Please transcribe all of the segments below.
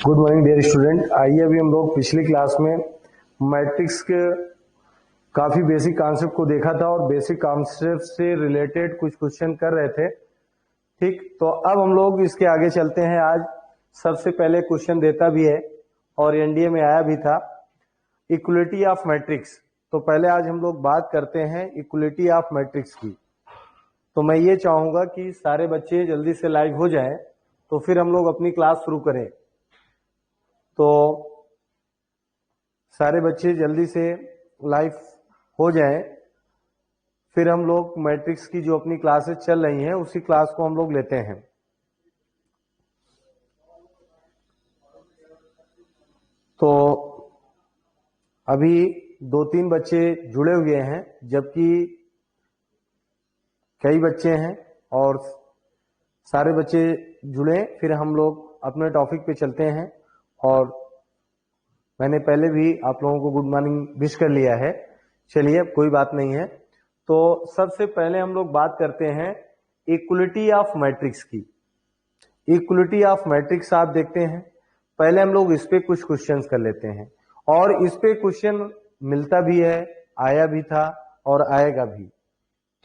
Good morning dear student. आइए अभी हम लोग पिछली क्लास में मैट्रिक्स के काफी बेसिक कॉन्सेप्ट को देखा था और बेसिक कॉन्सेप्ट से रिलेटेड कुछ क्वेश्चन कर रहे थे। ठीक, तो अब हम लोग इसके आगे चलते हैं। आज सबसे पहले क्वेश्चन देता भी है और एनडीए में आया भी था, इक्वलिटी ऑफ मैट्रिक्स। तो पहले आज हम लोग बात करते हैं इक्वलिटी ऑफ मैट्रिक्स की। तो मैं ये चाहूंगा कि सारे बच्चे जल्दी से लाइव हो जाएं, तो फिर हम लोग अपनी क्लास शुरू करें। तो सारे बच्चे जल्दी से लाइव हो जाएं, फिर हम लोग मैट्रिक्स की जो अपनी क्लासेस चल रही हैं उसी क्लास को हम लोग लेते हैं। तो अभी 2-3 बच्चे जुड़े हुए हैं, जबकि कई बच्चे हैं और सारे बच्चे जुड़े, फिर हम लोग अपने टॉपिक पे चलते हैं। और मैंने पहले भी आप लोगों को गुड मॉर्निंग विश कर लिया है, चलिए कोई बात नहीं है। तो सबसे पहले हम लोग बात करते हैं इक्वलिटी ऑफ मैट्रिक्स की। इक्वलिटी ऑफ मैट्रिक्स आप देखते हैं, पहले हम लोग इस पे कुछ क्वेश्चंस कर लेते हैं और इस पे क्वेश्चन मिलता भी है, आया भी था और आएगा भी।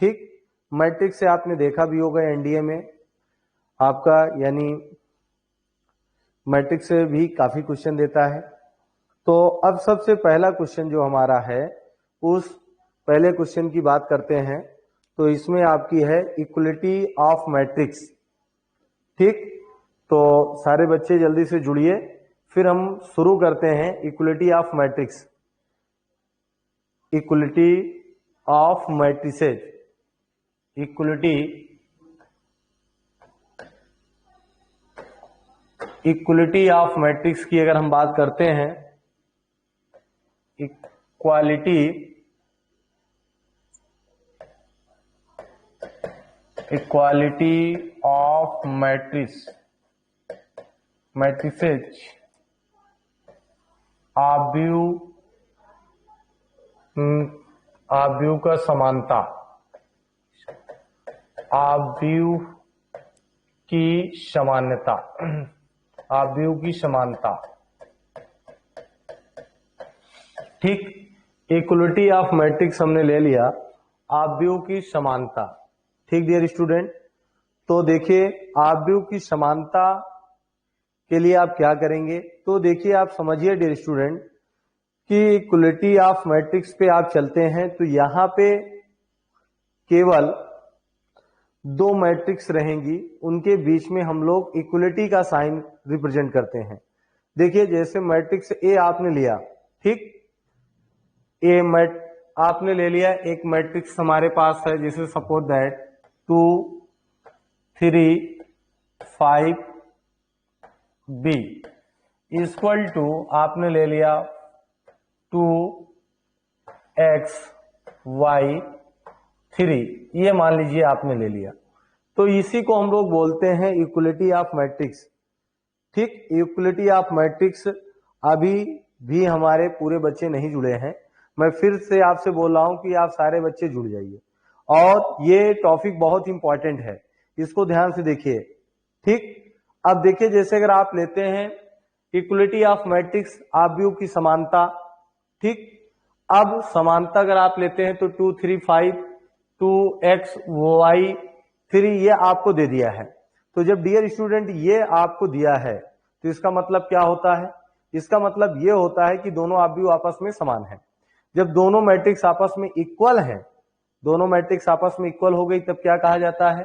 ठीक, मैट्रिक्स से आपने देखा भी होगा एनडीए में आपका, यानी मैट्रिक्स से भी काफी क्वेश्चन देता है। तो अब सबसे पहला क्वेश्चन जो हमारा है उस पहले क्वेश्चन की बात करते हैं। तो इसमें आपकी है इक्वलिटी ऑफ मैट्रिक्स। ठीक, तो सारे बच्चे जल्दी से जुड़िए, फिर हम शुरू करते हैं equality of matrix. Equality of matrices, equality of matrix की अगर हम बात करते हैं, इक्वलिटी ऑफ मैट्रिसेज, आव्यूह का समानता, आव्यूह की समानता, आव्यूह की समानता। ठीक, इक्वलिटी ऑफ मैट्रिक्स हमने ले लिया, आव्यूह की समानता। ठीक डियर स्टूडेंट, तो देखिए आव्यूह की समानता के लिए आप क्या करेंगे। तो देखिए आप समझिए डियर स्टूडेंट कि इक्वलिटी ऑफ मैट्रिक्स पे आप चलते हैं तो यहां पे केवल 2 मैट्रिक्स रहेंगी, उनके बीच में हम लोग इक्वलिटी का साइन रिप्रेजेंट करते हैं। देखिए जैसे मैट्रिक्स ए आपने लिया, ठीक, आपने ले लिया एक मैट्रिक्स हमारे पास है, जैसे suppose that 2 3 5 B equal to आपने ले लिया 2x y 3, ये मान लीजिए आपने ले लिया। तो इसी को हम लोग बोलते हैं इक्वलिटी ऑफ मैट्रिक्स। ठीक, इक्वलिटी ऑफ मैट्रिक्स अभी भी हमारे पूरे बच्चे नहीं जुड़े हैं। मैं फिर से आपसे बोल रहा हूं कि आप सारे बच्चे जुड़ जाइए और ये टॉपिक बहुत इंपॉर्टेंट है, इसको ध्यान से देखिए। ठीक, अब देखिए जैसे अगर आप लेते हैं इक्वलिटी ऑफ मैट्रिक्स, आव्यूह की समानता। ठीक, अब समानता अगर आप लेते हैं तो 2 3 5 2x y 3 ये आपको दे दिया है। तो जब डियर स्टूडेंट ये आपको दिया है तो इसका मतलब क्या होता है, इसका मतलब ये होता है कि दोनों आव्यूह आपस में समान है। जब दोनों मैट्रिक्स आपस में इक्वल है, दोनों मैट्रिक्स आपस में इक्वल हो गई, तब क्या कहा जाता है,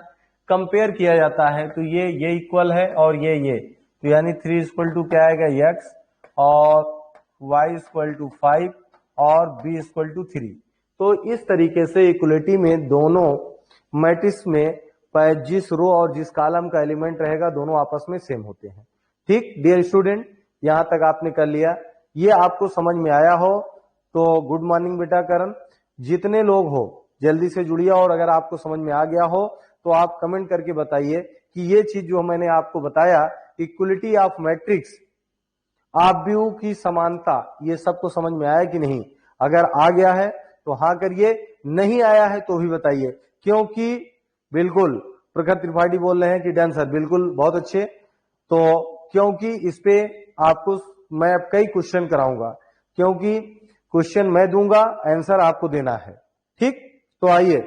कंपेयर किया जाता है। तो ये इक्वल है और ये तो यानी 3 इक्वल टू क्या आएगा x और y इक्वल टू 5 और b इक्वल टू 3। तो इस तरीके से इक्वलिटी में दोनों मैट्रिक्स में जिस रो और जिस कॉलम का एलिमेंट रहेगा दोनों आपस में सेम होते हैं। ठीक डियर स्टूडेंट, यहां तक आपने कर लिया, ये आपको समझ में आया हो तो गुड मॉर्निंग बेटा करण। जितने लोग हो जल्दी से जुड़िए और अगर आपको समझ में आ गया हो तो आप कमेंट करके बताइए कि ये चीज जो मैंने आपको बताया, इक्वलिटी ऑफ मैट्रिक्स, आव्यूह की समानता, ये सबको समझ में आया कि नहीं। अगर आ गया है तो हाँ करिए, नहीं आया है तो भी बताइए, क्योंकि बिल्कुल प्रखर त्रिपाठी बोल रहे हैं कि डन सर, बिल्कुल बहुत अच्छे। तो क्योंकि इस पे आपको मैं अब कई क्वेश्चन कराऊंगा, क्योंकि क्वेश्चन मैं दूंगा, आंसर आपको देना है। ठीक, तो आइए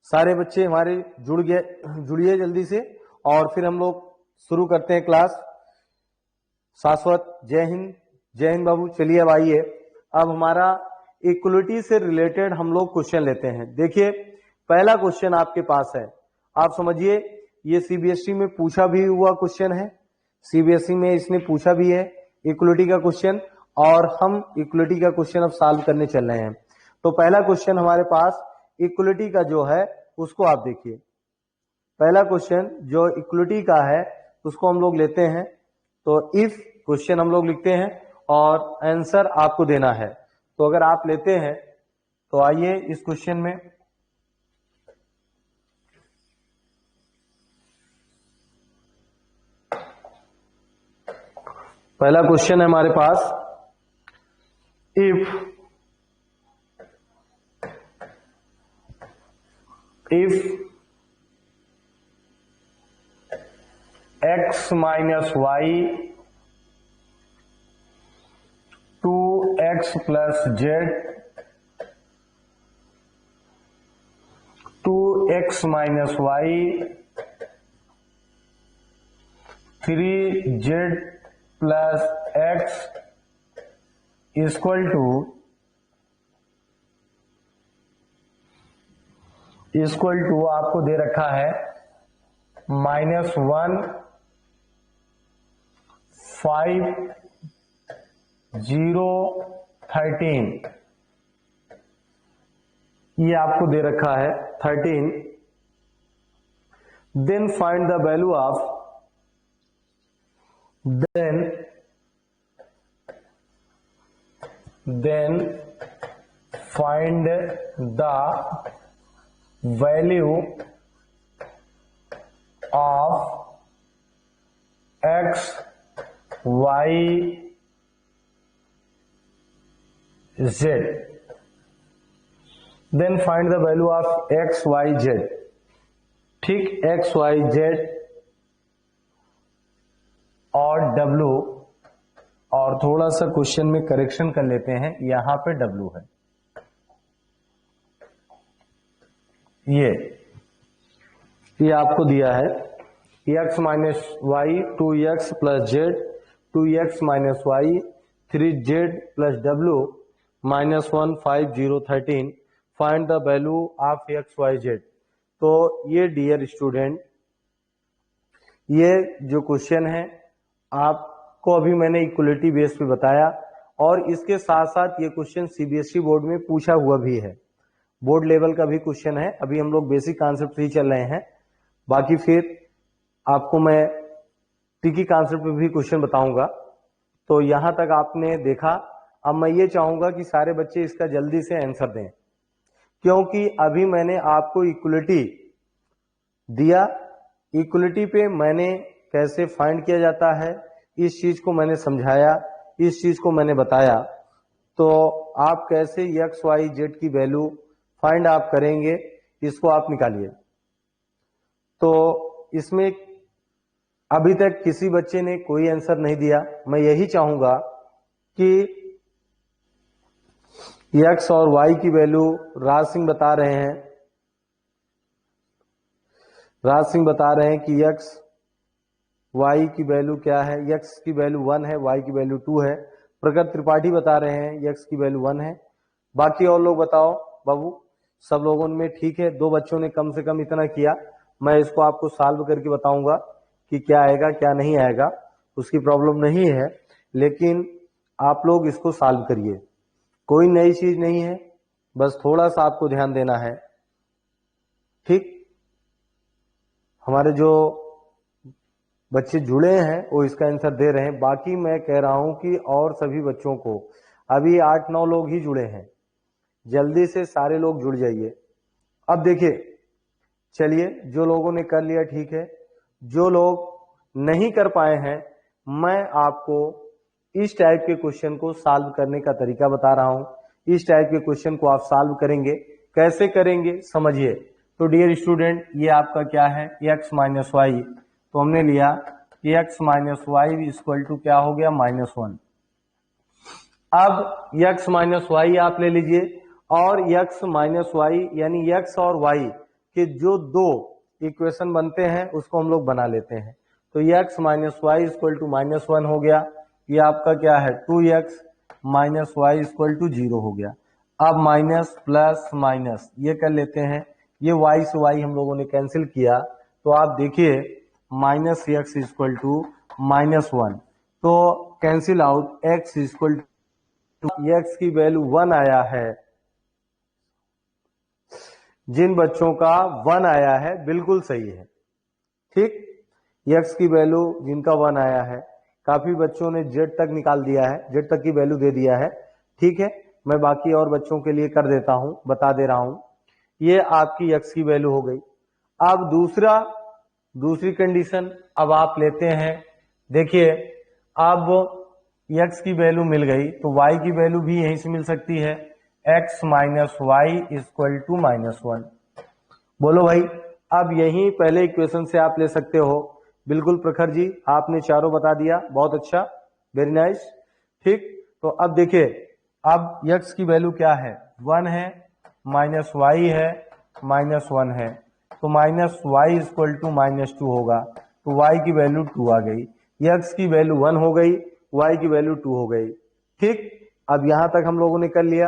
सारे बच्चे हमारे जुड़िए जल्दी से, और फिर हम लोग शुरू करते हैं क्लास। शाश्वत जय हिंद, जय हिंद बाबू। चलिए अब आइए, अब हमारा इक्वलिटी से रिलेटेड हम लोग क्वेश्चन लेते हैं। देखिए पहला क्वेश्चन आपके पास है, आप समझिए, ये सीबीएसई में पूछा भी हुआ क्वेश्चन है, सीबीएसई में इसने पूछा भी है इक्वलिटी का क्वेश्चन, और हम इक्वलिटी का क्वेश्चन अब सॉल्व करने चल रहे हैं। तो पहला क्वेश्चन हमारे पास इक्वलिटी का जो है उसको आप देखिए। पहला क्वेश्चन जो इक्वलिटी का है उसको हम लोग लेते हैं। तो इफ क्वेश्चन हम लोग लिखते हैं और आंसर आपको देना है। तो अगर आप लेते हैं तो आइए इस क्वेश्चन में, पहला क्वेश्चन है हमारे पास, if x minus y 2x plus z 2x minus y 3z plus x equal to आपको दे रखा है -1 5 0 13, ये आपको दे रखा है 13। Then find the value of, then find the value of x y z, then find the value of x y z। ठीक, x y z और w, और थोड़ा सा क्वेश्चन में करेक्शन कर लेते हैं, यहां पे w है, ये आपको दिया है x minus Y 2x plus Z 2x minus Y 3z plus w -1 5 0 13, find the value of x y z। तो ये डियर स्टूडेंट, ये जो क्वेश्चन है आपको अभी मैंने इक्वलिटी बेस पे बताया, और इसके साथ साथ ये क्वेश्चन सीबीएसई बोर्ड में पूछा हुआ भी है, बोर्ड लेवल का भी क्वेश्चन है। अभी हम लोग बेसिक कॉन्सेप्ट से ही चल रहे हैं, बाकी फिर आपको मैं टिकी कॉन्सेप्ट पे भी क्वेश्चन बताऊंगा। तो यहां तक आपने देखा, अब मैं ये चाहूंगा कि सारे बच्चे इसका जल्दी से आंसर दें, क्योंकि अभी मैंने आपको इक्वलिटी दिया, इक्वलिटी पे मैंने कैसे फाइंड किया जाता है इस चीज को मैंने समझाया, इस चीज को मैंने बताया। तो आप कैसे एक्स वाई जेड की वैल्यू फाइंड आप करेंगे, इसको आप निकालिए। तो इसमें अभी तक किसी बच्चे ने कोई आंसर नहीं दिया। मैं यही चाहूंगा कि एक्स और वाई की वैल्यू राज सिंह बता रहे हैं, राज सिंह बता रहे हैं कि एक्स वाई की वैल्यू क्या है, एक्स की वैल्यू 1 है, वाई की वैल्यू 2 है। प्रगत त्रिपाठी बता रहे हैं एक्स की वैल्यू 1 है। बाकी और लोग बताओ बाबू, सब लोगों में ठीक है? 2 बच्चों ने कम से कम इतना किया। मैं इसको आपको सॉल्व करके बताऊंगा कि क्या आएगा क्या नहीं आएगा, उसकी प्रॉब्लम नहीं है, लेकिन आप लोग इसको सॉल्व करिए। कोई नई चीज नहीं है, बस थोड़ा सा आपको ध्यान देना है। ठीक, हमारे जो बच्चे जुड़े हैं वो इसका आंसर दे रहे हैं। बाकी मैं कह रहा हूं कि और सभी बच्चों को, अभी 8-9 लोग ही जुड़े हैं, जल्दी से सारे लोग जुड़ जाइए। अब देखिए, चलिए जो लोगों ने कर लिया ठीक है, जो लोग नहीं कर पाए हैं, मैं आपको इस टाइप के क्वेश्चन को सॉल्व करने का तरीका बता रहा हूं। इस टाइप के क्वेश्चन को आप सॉल्व करेंगे, कैसे करेंगे समझिए। तो डियर स्टूडेंट, ये आपका क्या है, x माइनस वाई। तो हमने लिया कि x minus Y equal to क्या हो गया -1। अब x माइनस वाई आप ले लीजिए और x माइनस वाई यानी x और y के जो दो इक्वेशन बनते हैं उसको हम लोग बना लेते हैं। तो x minus Y equal to -1 हो गया। ये आपका क्या है 2x minus Y equal to 0 हो गया। अब माइनस प्लस माइनस ये कर लेते हैं, ये y से y हम लोगों ने कैंसिल किया तो आप देखिए माइनस एक्स इक्वल टू -1, तो cancel out x equal to x की वैल्यू 1 आया है। जिन बच्चों का 1 आया है बिल्कुल सही है, ठीक। x की वैल्यू जिनका 1 आया है, काफी बच्चों ने z तक निकाल दिया है, z तक की वैल्यू दे दिया है, ठीक है। मैं बाकी और बच्चों के लिए कर देता हूं, बता दे रहा हूं। ये आपकी x की वैल्यू हो गई। अब दूसरी कंडीशन अब आप लेते हैं, देखिए अब x की वैल्यू मिल गई तो y की वैल्यू भी यहीं से मिल सकती है, x minus Y equal to -1। बोलो भाई, अब यही पहले इक्वेशन से आप ले सकते हो। बिल्कुल प्रखर जी, आपने चारों बता दिया, बहुत अच्छा, वेरी नाइस, ठीक। तो अब देखिए अब x की वैल्यू क्या है 1 है, माइनस वाई है, -1 है, तो माइनस वाई इक्वल टू -2 होगा, तो y की वैल्यू 2 आ गई। x की वैल्यू 1 हो गई, y की वैल्यू 2 हो गई, ठीक। अब यहां तक हम लोगों ने कर लिया।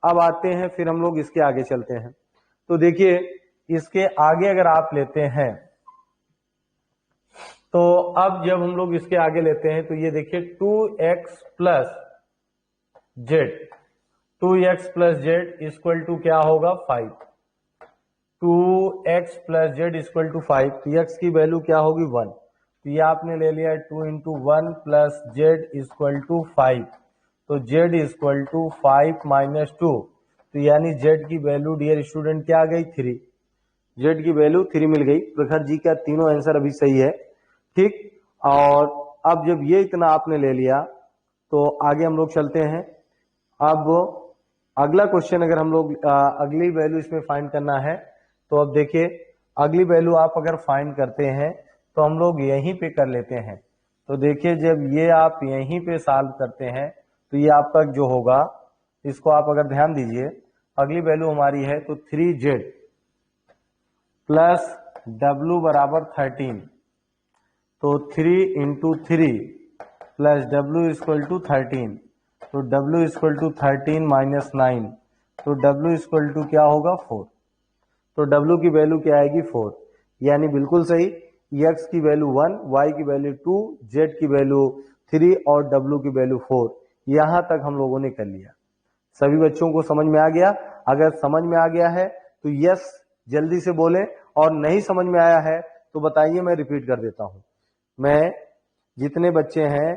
अब आते हैं फिर हम लोग इसके आगे चलते हैं। तो देखिए इसके आगे अगर आप लेते हैं तो अब जब हम लोग इसके आगे लेते हैं तो ये देखिए 2x plus Z, 2x plus Z equal to क्या होगा 5, 2x plus Z equal to 5, तो x की वैल्यू क्या होगी 1, तो ये आपने ले लिया 2 into 1 plus Z equal to 5, तो z इक्वल टू 5 माइनस 2, तो यानी z की वैल्यू डियर स्टूडेंट क्या आ गई 3, z की वैल्यू 3 मिल गई। प्रखर जी का तीनों आंसर अभी सही है, ठीक। और अब जब ये इतना आपने ले लिया तो आगे हम लोग चलते हैं। अब अगला क्वेश्चन अगर हम लोग अगली वैल्यू इसमें फाइंड करना है तो अब देखिए अगली वैल्यू आप अगर फाइंड करते हैं तो हम लोग यहीं पे कर लेते हैं। तो देखिए जब ये आप यहीं पे सॉल्व करते हैं तो ये आपका जो होगा, इसको आप अगर ध्यान दीजिए, अगली वैल्यू हमारी है तो 3z प्लस w बराबर 13, तो 3 into 3 plus w equal to 13, तो w इक्वल टू 13 माइनस 9, तो w इक्वल टू क्या होगा 4, तो w की वैल्यू क्या आएगी 4, यानी बिल्कुल सही, x की वैल्यू 1, y की वैल्यू 2, z की वैल्यू 3 और w की वैल्यू 4। यहां तक हम लोगों ने कर लिया। सभी बच्चों को समझ में आ गया? अगर समझ में आ गया है तो यस जल्दी से बोले, और नहीं समझ में आया है तो बताइए, मैं रिपीट कर देता हूं। मैं जितने बच्चे हैं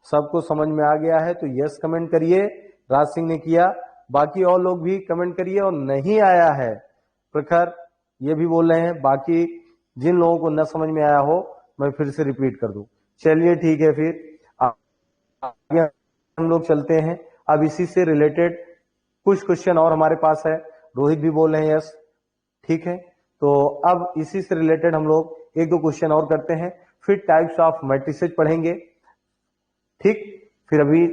सबको समझ में आ गया है तो यस कमेंट करिए, राज सिंह ने किया, बाकी और लोग भी कमेंट करिए, और नहीं आया है प्रखर ये भी बोल रहे हैं, बाकी जिन लोगों को न समझ में आया हो मैं फिर से रिपीट कर दूं। चलिए ठीक है, फिर आगे हम लोग चलते हैं। अब इसी से रिलेटेड कुछ क्वेश्चन और हमारे पास है, रोहित भी बोल रहे हैं यस, ठीक है। तो अब इसी से रिलेटेड हम लोग एक दो क्वेश्चन और करते हैं, फिर टाइप्स ऑफ मैट्रिसेस पढ़ेंगे, ठीक। फिर अभी